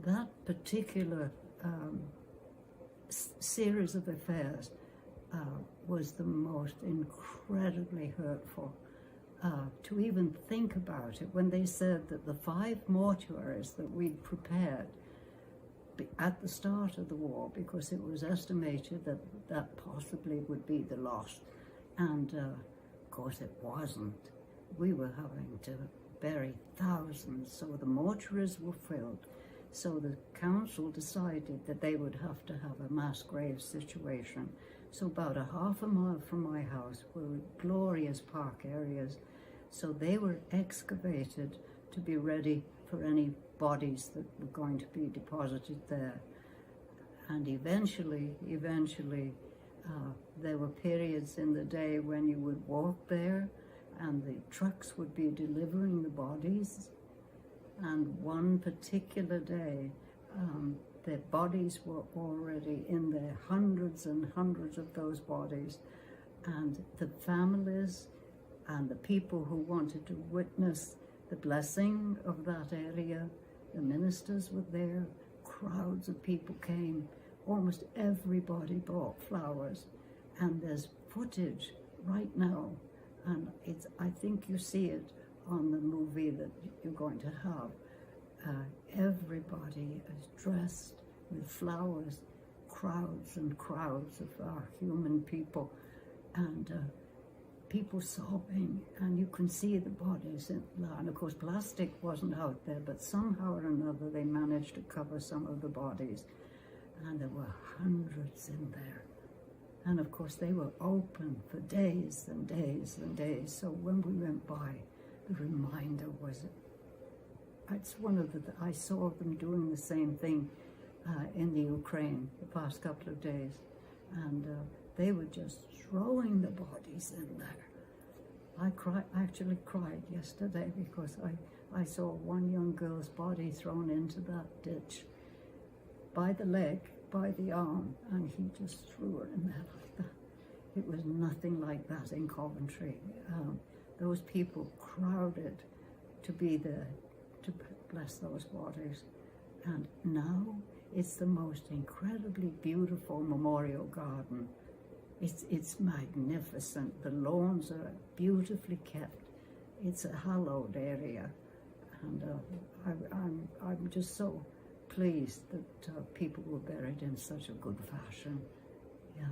that particular series of affairs was the most incredibly hurtful. To even think about it, when they said that the 5 mortuaries that we'd prepared at the start of the war, because it was estimated that that possibly would be the loss, and of course it wasn't. We were having to bury thousands, so the mortuaries were filled. So the council decided that they would have to have a mass grave situation. So about a half a mile from my house were glorious park areas. So they were excavated to be ready for any bodies that were going to be deposited there. And eventually, there were periods in the day when you would walk there and the trucks would be delivering the bodies. And one particular day, the bodies were already in there, hundreds and hundreds of those bodies. And the families and the people who wanted to witness the blessing of that area, the ministers were there, crowds of people came, almost everybody brought flowers. And there's footage right now, and I think you see it on the movie that you're going to have. Everybody is dressed with flowers, crowds and crowds of our human people, and people sobbing, and you can see the bodies. And of course, plastic wasn't out there, but somehow or another they managed to cover some of the bodies, and there were hundreds in there. And of course, they were open for days and days and days. So when we went by, the reminder was, it's one of the, I saw them doing the same thing in the Ukraine the past couple of days. And they were just throwing the bodies in there. I actually cried yesterday because I saw one young girl's body thrown into that ditch by the leg, by the arm, and he just threw her in there like that. It was nothing like that in Coventry. Those people crowded to be there to bless those bodies. And now it's the most incredibly beautiful memorial garden. It's magnificent. The lawns are beautifully kept. It's a hallowed area. And I'm just so pleased that people were buried in such a good fashion. Yeah.